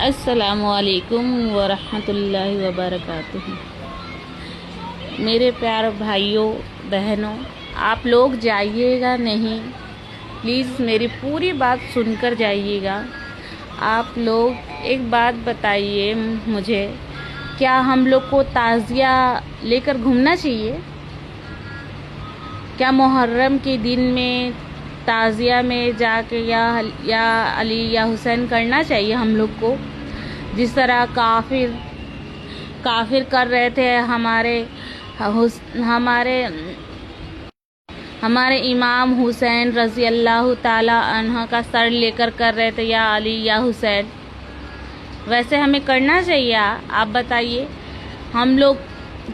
السلام علیکم ورحمۃ اللہ وبرکاتہ۔ میرے پیارے بھائیوں بہنوں، آپ لوگ جائیے گا نہیں، پلیز میری پوری بات سن کر جائیے گا۔ آپ لوگ ایک بات بتائیے مجھے، کیا ہم لوگ کو تعزیہ لے کر گھومنا چاہیے؟ کیا محرم کے دن میں تعزیہ میں جا کے یا علی یا حسین کرنا چاہیے ہم لوگ کو؟ جس طرح کافر کر رہے تھے، ہمارے امام حسین رضی اللہ تعالی عنہ کا سر لے کر رہے تھے، یا علی یا حسین، ویسے ہمیں کرنا چاہیے؟ آپ بتائیے، ہم لوگ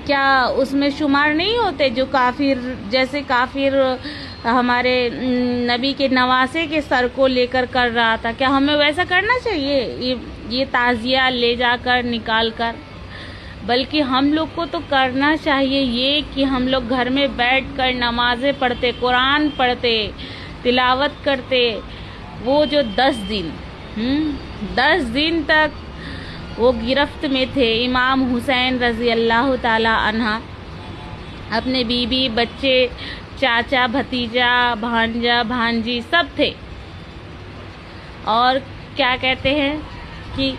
کیا اس میں شمار نہیں ہوتے؟ جو کافر ہمارے نبی کے نواسے کے سر کو لے کر رہا تھا، کیا ہمیں ویسا کرنا چاہیے؟ یہ تعزیہ لے جا کر نکال کر، بلکہ ہم لوگ کو تو کرنا چاہیے یہ کہ ہم لوگ گھر میں بیٹھ کر نمازیں پڑھتے، قرآن پڑھتے، تلاوت کرتے۔ وہ جو 10 دن تک وہ گرفت میں تھے، امام حسین رضی اللہ تعالی عنہ اپنے بیوی، بچے، چاچا، بھتیجا، بھانجا، بھانجی سب تھے، اور کیا کہتے ہیں کہ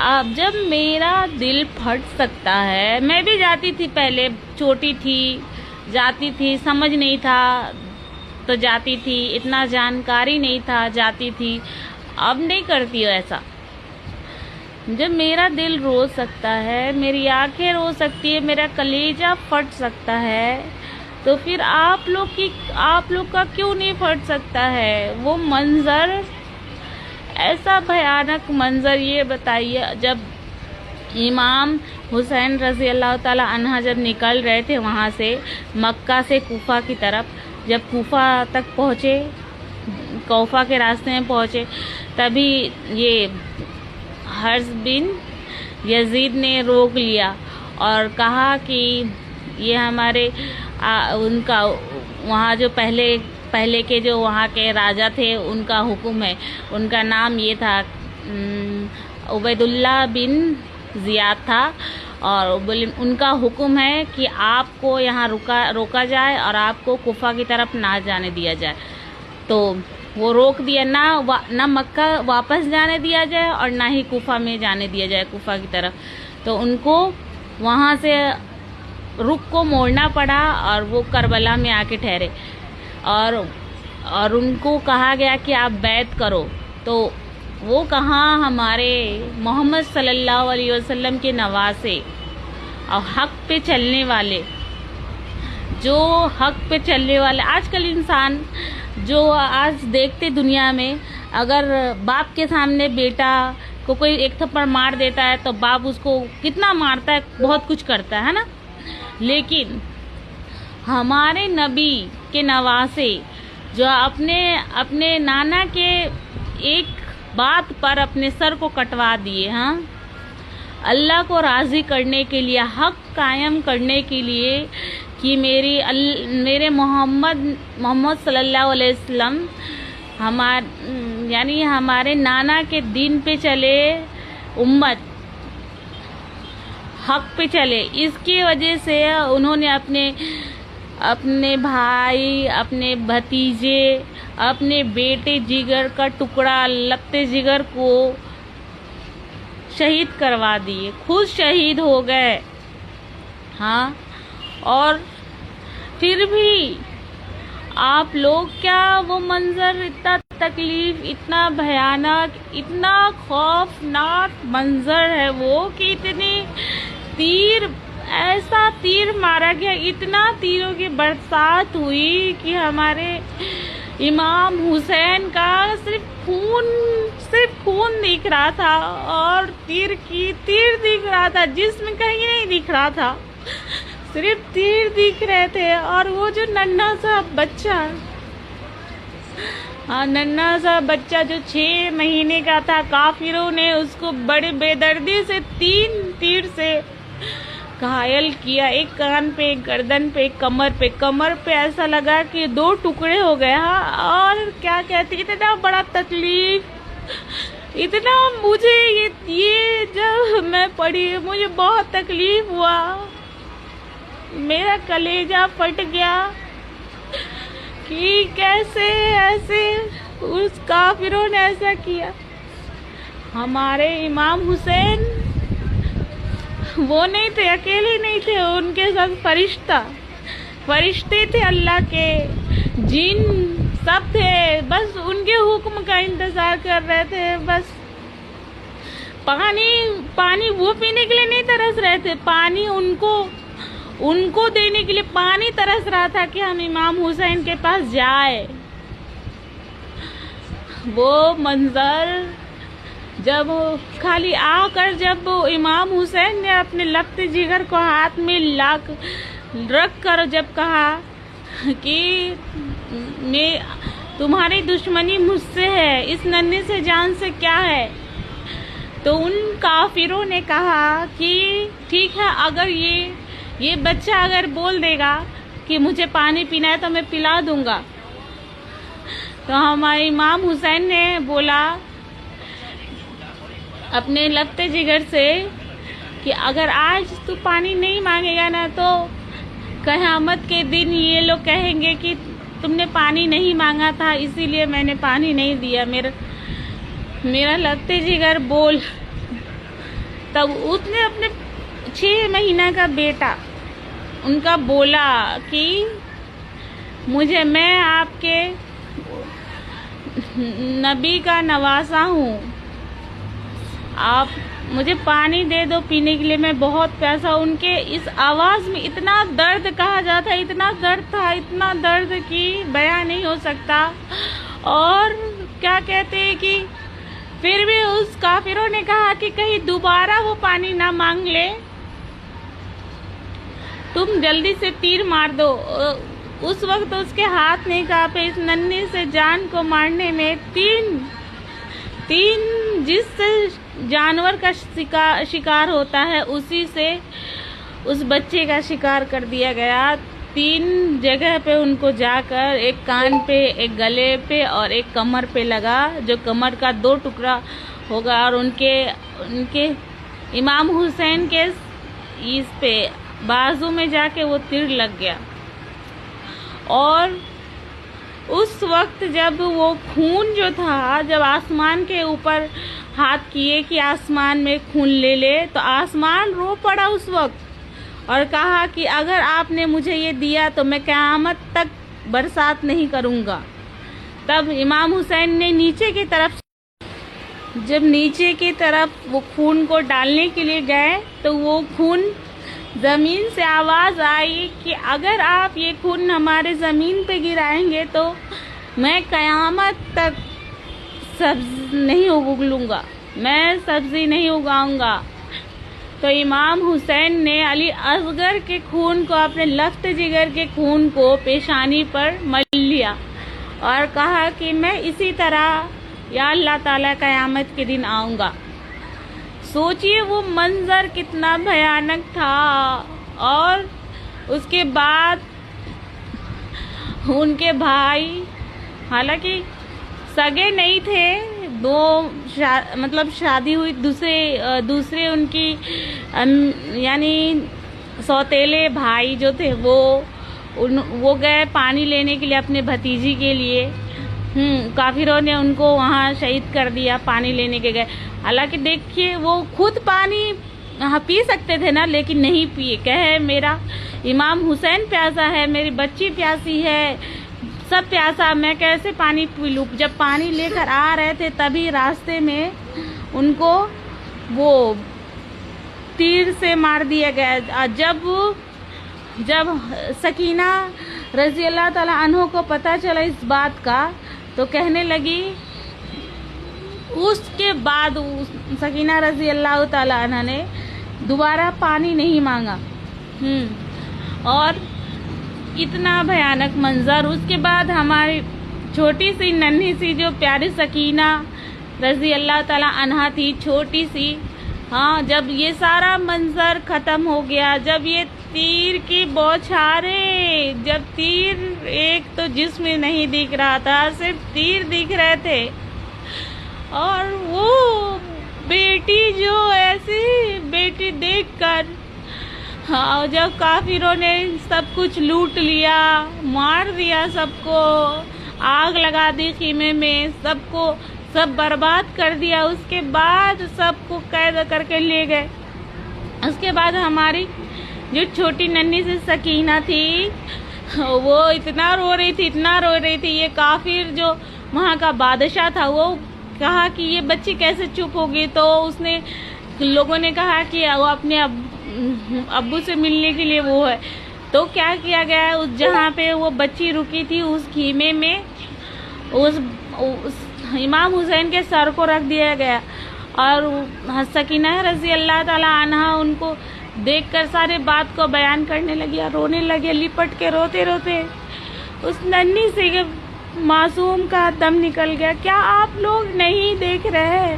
اب جب میرا دل پھٹ سکتا ہے، میں بھی جاتی تھی، پہلے چھوٹی تھی جاتی تھی، سمجھ نہیں تھا تو جاتی تھی، اتنا جانکاری نہیں تھا، جاتی تھی، اب نہیں کرتی ایسا۔ جب میرا دل رو سکتا ہے، میری آنکھیں رو سکتی ہے، میرا کلیجہ پھٹ سکتا ہے، تو پھر آپ لوگ کا کیوں نہیں پھٹ سکتا ہے؟ وہ منظر، ایسا بھیانک منظر، یہ بتائیے، جب امام حسین رضی اللہ تعالی عنہ جب نکل رہے تھے وہاں سے، مکہ سے کوفہ کی طرف، جب کوفہ تک پہنچے، کوفہ کے راستے میں پہنچے، تبھی یہ حرز بن یزید نے روک لیا اور کہا کہ یہ ان کا وہاں جو پہلے کے جو وہاں کے راجا تھے، ان کا حکم ہے، ان کا نام یہ تھا، عبید اللہ بن زیاد تھا، اور ان کا حکم ہے کہ آپ کو یہاں روکا جائے اور آپ کو کوفہ کی طرف نہ جانے دیا جائے۔ تو وہ روک دیا، نہ مکہ واپس جانے دیا جائے اور نہ ہی کوفہ میں جانے دیا جائے، کوفہ کی طرف۔ تو ان کو وہاں سے رخ کو موڑنا پڑا اور وہ کربلا میں آ کے ٹھہرے، اور ان کو کہا گیا کہ آپ بیعت کرو۔ تو وہ کہاں، ہمارے محمد صلی اللہ علیہ وسلم کے نواسے اور حق پہ چلنے والے، آج کل انسان جو آج دیکھتے دنیا میں، اگر باپ کے سامنے بیٹا کو کوئی ایک تھپڑ مار دیتا ہے تو باپ اس کو کتنا مارتا ہے، بہت کچھ کرتا ہے نا، لیکن ہمارے نبی کے نواسے جو اپنے نانا کے ایک بات پر اپنے سر کو کٹوا دیے، ہاں، اللہ کو راضی کرنے کے لیے، حق قائم کرنے کے لیے، کہ میرے محمد صلی اللہ علیہ وسلم یعنی ہمارے نانا کے دین پہ چلے، امت حق پہ چلے۔ اس کی وجہ سے انہوں نے اپنے بھائی، اپنے بھتیجے، اپنے بیٹے جگر کا ٹکڑا، لپتے جگر کو شہید کروا دیے، خود شہید ہو گئے، ہاں، اور پھر بھی آپ لوگ کیا وہ منظر، اتنا تکلیف، اتنا بھیانک، اتنا خوفناک منظر ہے وہ، کہ ایسا تیر مارا گیا، اتنا تیروں کی برسات ہوئی کہ ہمارے امام حسین کا صرف خون دکھ رہا تھا، اور تیر دکھ رہا تھا، جسم کہیں نہیں دکھ رہا تھا، صرف تیر دکھ رہے تھے۔ اور وہ جو ننھا سا بچہ جو 6 مہینے کا تھا، کافروں نے اس کو بڑے بے دردی سے 3 تیر سے گھائل کیا، ایک کان پہ، ایک گردن پہ، ایک کمر پہ ایسا لگا کہ 2 ٹکڑے ہو گئے، ہاں، اور کیا کہتی، اتنا بڑا تکلیف، اتنا مجھے یہ جب میں پڑھی مجھے بہت تکلیف ہوا، میرا کلیجہ پھٹ گیا کہ کیسے ایسے اس کافروں نے ایسا کیا۔ ہمارے امام حسین وہ نہیں تھے، اکیلے نہیں تھے، ان کے ساتھ فرشتے تھے، اللہ کے جن سب تھے، بس ان کے حکم کا انتظار کر رہے تھے۔ بس پانی وہ پینے کے لیے نہیں ترس رہے تھے، پانی ان کو دینے کے لیے پانی ترس رہا تھا کہ ہم امام حسین کے پاس جائے۔ وہ منظر جب خالی آ کر جب امام حسین نے اپنے لگتے جگر کو ہاتھ میں رکھ کر جب کہا کہ تمہاری دشمنی مجھ سے ہے، اس ننھے سے جان سے کیا ہے، تو ان کافروں نے کہا کہ ٹھیک ہے، اگر یہ بچہ اگر بول دے گا کہ مجھے پانی پینا ہے تو میں پلا دوں گا۔ تو ہمارے امام حسین نے بولا اپنے لگتے جگر سے کہ اگر آج تو پانی نہیں مانگے گا نا تو قیامت کے دن یہ لوگ کہیں گے کہ تم نے پانی نہیں مانگا تھا، اسی لیے میں نے پانی نہیں دیا۔ میرا لگتے جگر بول، تب اس نے اپنے 6 مہینہ کا بیٹا ان کا بولا کہ میں آپ کے نبی کا نواسا ہوں، آپ مجھے پانی دے دو پینے کے لیے، میں بہت پیاسا۔ ان کے اس آواز میں اتنا درد کہا جاتا ہے، اتنا درد تھا، اتنا درد کہ بیان نہیں ہو سکتا۔ اور کیا کہتے ہیں کہ پھر بھی اس کافروں نے کہا کہ کہیں دوبارہ وہ پانی نہ مانگ لے، تم جلدی سے تیر مار دو۔ اس وقت اس کے ہاتھ نہیں کانپے، اس ننھے سے جان کو مارنے میں تین جس جانور کا شکار ہوتا ہے اسی سے اس بچے کا شکار کر دیا گیا۔ 3 جگہ پہ ان کو جا کر، ایک کان پہ، ایک گلے پہ اور ایک کمر پہ لگا، جو کمر کا 2 ٹکڑا ہوگا، اور ان کے امام حسین کے اس پہ بازو میں جا کے وہ تیر لگ گیا۔ اور اس وقت جب وہ خون جو تھا، جب آسمان کے اوپر ہاتھ کیے کہ آسمان میں خون لے لے، تو آسمان رو پڑا اس وقت اور کہا کہ اگر آپ نے مجھے یہ دیا تو میں قیامت تک برسات نہیں کروں گا۔ تب امام حسین نے جب نیچے کی طرف وہ خون کو ڈالنے کے لیے گئے تو وہ خون زمین سے آواز آئی کہ اگر آپ یہ خون ہمارے زمین پہ گرائیں گے تو میں قیامت تک سبز نہیں اگلوں گا، میں سبزی نہیں اگاؤں گا۔ تو امام حسین نے علی اصغر کے خون کو، اپنے لفت جگر کے خون کو پیشانی پر مل لیا اور کہا کہ میں اسی طرح یا اللہ تعالیٰ قیامت کے دن آؤں گا۔ سوچئے وہ منظر کتنا بھیانک تھا۔ اور اس کے بعد ان کے بھائی، حالانکہ سگے نہیں تھے، 2 شادی ہوئی، دوسرے ان کی یعنی سوتیلے بھائی جو تھے وہ گئے پانی لینے کے لیے اپنے بھتیجی کے لیے۔ کافروں نے ان کو وہاں شہید کر دیا، پانی لینے کے گئے۔ حالانکہ دیکھیے وہ خود پانی پی سکتے تھے نا، لیکن نہیں پیے، کہے میرا امام حسین پیاسا ہے، میری بچی پیاسی ہے، سب پیاسا، میں کیسے پانی پی لوں۔ جب پانی لے کر آ رہے تھے تبھی راستے میں ان کو وہ تیر سے مار دیا گیا۔ جب سکینہ رضی اللہ تعالیٰ عنہ کو پتہ چلا اس بات کا تو کہنے لگی، اس کے بعد سکینہ رضی اللہ تعالیٰ عنہ نے دوبارہ پانی نہیں مانگا۔ اور اتنا بھیانک منظر۔ اس کے بعد ہماری چھوٹی سی ننھی سی جو پیاری سکینہ رضی اللہ تعالیٰ عنہا تھی، چھوٹی سی، جب یہ سارا منظر ختم ہو گیا، جب یہ تیر کی بوچھاریں، جب تیر ایک تو جسم نہیں دکھ رہا تھا، صرف تیر دکھ رہے تھے، اور وہ بیٹی جو ایسی بیٹی دیکھ کر، ہاں، جب کافروں نے سب کچھ لوٹ لیا، مار دیا، سب کو آگ لگا دی خیمے میں، سب برباد کر دیا، اس کے بعد سب کو قید کر کے لے گئے۔ اس کے بعد ہماری جو چھوٹی ننھی سی سکینہ تھی، وہ اتنا رو رہی تھی۔ یہ کافر جو وہاں کا بادشاہ تھا، وہ کہا کہ یہ بچی کیسے چپ ہوگی، تو اس نے لوگوں نے کہا کہ وہ اپنے ابو سے ملنے کے لیے وہ ہے۔ تو کیا کیا گیا ہے، اس جہاں پہ وہ بچی رکی تھی اس خیمے میں اس امام حسین کے سر کو رکھ دیا گیا، اور سکینہ رضی اللہ تعالی عنہا ان کو دیکھ کر سارے بات کو بیان کرنے لگی اور رونے لگے، لپٹ کے روتے اس ننھی سے معصوم کا دم نکل گیا۔ کیا آپ لوگ نہیں دیکھ رہے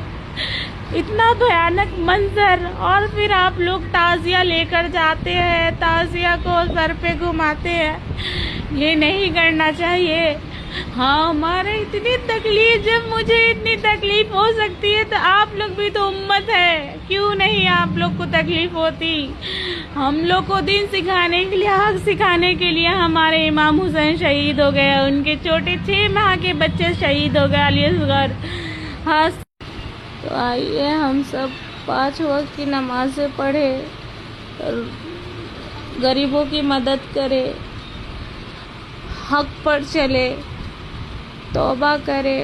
اتنا بھیانک منظر؟ اور پھر آپ لوگ تعزیہ لے کر جاتے ہیں، تعزیہ کو سر پہ گھماتے ہیں۔ یہ نہیں کرنا چاہیے۔ ہاں، ہمارے اتنی تکلیف، جب مجھے اتنی تکلیف ہو سکتی ہے تو آپ لوگ بھی تو امت ہے، کیوں نہیں آپ لوگ کو تکلیف ہوتی؟ ہم لوگ کو دین سکھانے کے لیے، حق سکھانے کے لیے ہمارے امام حسین شہید ہو گئے، ان کے چھوٹے 6 ماہ کے بچے شہید ہو گئے، علی اصغر۔ ہاں، تو آئیے ہم سب 5 وقت کی نمازیں پڑھے، غریبوں کی مدد کرے، حق پر چلے، توبہ کرے،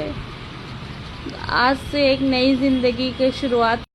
آج سے ایک نئی زندگی کی شروعات